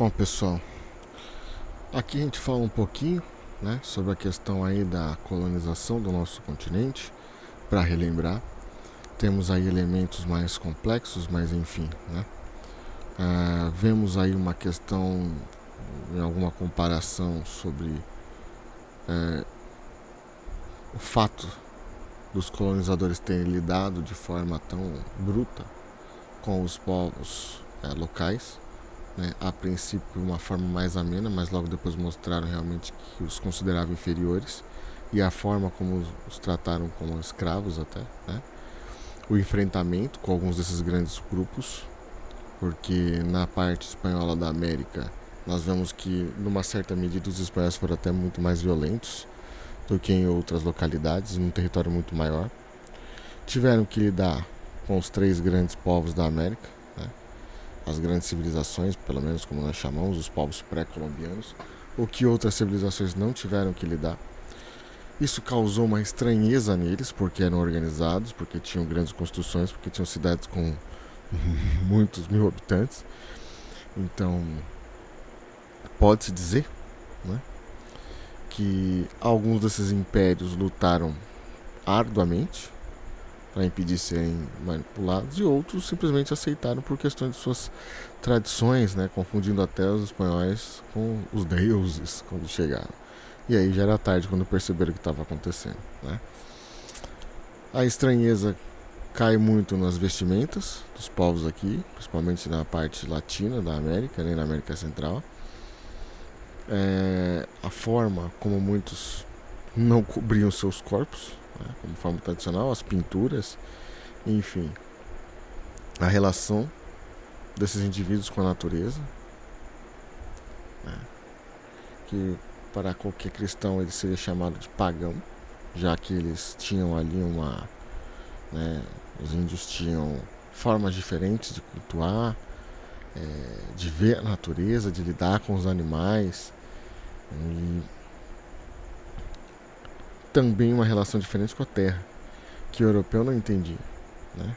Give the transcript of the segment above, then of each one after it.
Bom, pessoal, aqui a gente fala um pouquinho, né, sobre a questão aí da colonização do nosso continente, para relembrar. Temos aí elementos mais complexos, mas enfim, né? Vemos aí uma questão, em alguma comparação sobre o fato dos colonizadores terem lidado de forma tão bruta com os povos locais, né? A princípio de uma forma mais amena, mas logo depois mostraram realmente que os consideravam inferiores, e a forma como os trataram como escravos até, né? O enfrentamento com alguns desses grandes grupos, porque na parte espanhola da América nós vemos que, numa certa medida, os espanhóis foram até muito mais violentos do que em outras localidades, num território muito maior. Tiveram que lidar com os três grandes povos da América, né? As grandes civilizações, pelo menos como nós chamamos, os povos pré-colombianos, o que outras civilizações não tiveram que lidar. Isso causou uma estranheza neles, porque eram organizados, porque tinham grandes construções, porque tinham cidades com muitos mil habitantes. Então, pode-se dizer, né, que alguns desses impérios lutaram arduamente para impedir serem manipulados, e outros simplesmente aceitaram por questões de suas tradições, né, confundindo até os espanhóis com os deuses quando chegaram. E aí já era tarde quando perceberam o que estava acontecendo, né? A estranheza cai muito nas vestimentas dos povos aqui, principalmente na parte latina da América, né, na América Central. A forma como muitos não cobriam seus corpos, né, como forma tradicional, as pinturas, enfim, a relação desses indivíduos com a natureza, né, que para qualquer cristão ele seria chamado de pagão, já que eles tinham ali os índios tinham formas diferentes de cultuar, de ver a natureza, de lidar com os animais, e também uma relação diferente com a terra, que o europeu não entendia, né?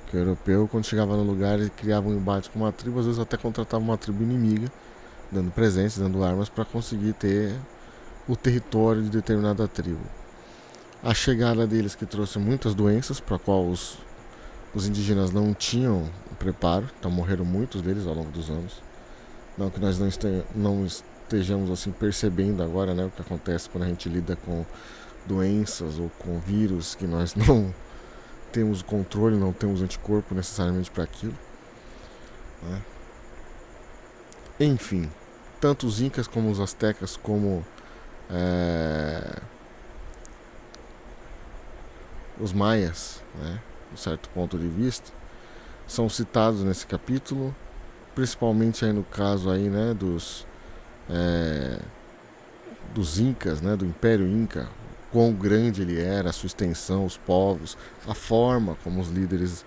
Que o europeu, quando chegava no lugar, ele criava um embate com uma tribo, às vezes até contratava uma tribo inimiga, dando presentes, dando armas para conseguir ter o território de determinada tribo. A chegada deles que trouxe muitas doenças para qual os indígenas não tinham preparo, então morreram muitos deles ao longo dos anos. Não que nós não estejamos assim percebendo agora, né, o que acontece quando a gente lida com doenças ou com vírus que nós não temos controle, não temos anticorpo necessariamente para aquilo, né? Enfim, tanto os incas como os astecas, como os maias, né, de um certo ponto de vista, são citados nesse capítulo, principalmente aí no caso aí, né, dos incas, né, do Império Inca, quão grande ele era, a sua extensão, os povos, a forma como os líderes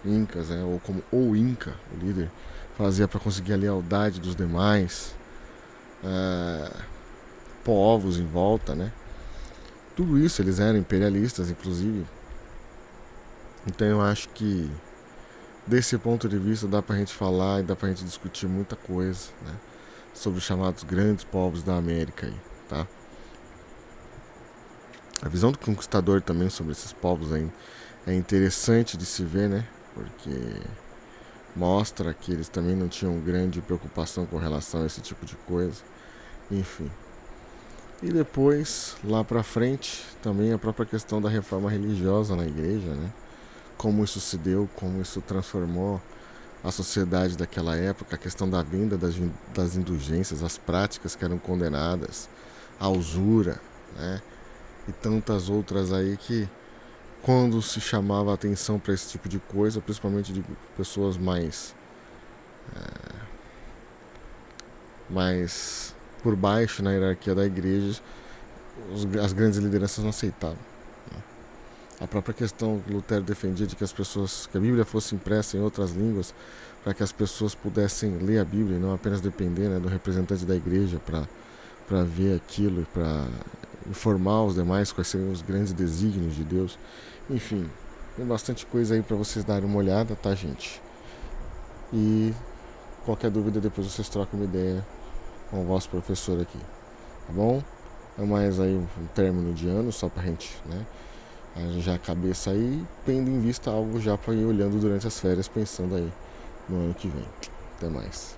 incas, né, ou como o Inca, o líder, fazia para conseguir a lealdade dos demais povos em volta, né? Tudo isso, eles eram imperialistas, inclusive. Então eu acho que desse ponto de vista dá pra gente falar e dá pra gente discutir muita coisa, né, sobre os chamados grandes povos da América aí, tá? A visão do conquistador também sobre esses povos aí é interessante de se ver, né? Porque mostra que eles também não tinham grande preocupação com relação a esse tipo de coisa. Enfim. E depois, lá pra frente, também a própria questão da reforma religiosa na igreja, né? Como isso se deu, como isso transformou a sociedade daquela época, a questão da venda das indulgências, as práticas que eram condenadas, a usura, né? E tantas outras aí que, quando se chamava a atenção para esse tipo de coisa, principalmente de pessoas mais por baixo na hierarquia da igreja, as grandes lideranças não aceitavam. A própria questão que Lutero defendia de que que a Bíblia fosse impressa em outras línguas, para que as pessoas pudessem ler a Bíblia e não apenas depender, né, do representante da igreja para ver aquilo e para informar os demais quais seriam os grandes desígnios de Deus. Enfim, tem bastante coisa aí para vocês darem uma olhada, tá, gente? E Qualquer dúvida, depois vocês trocam uma ideia com o vosso professor aqui, tá bom? É mais aí um término de ano, só pra gente, né, já a cabeça aí, tendo em vista algo já para ir olhando durante as férias, pensando aí no ano que vem. Até mais.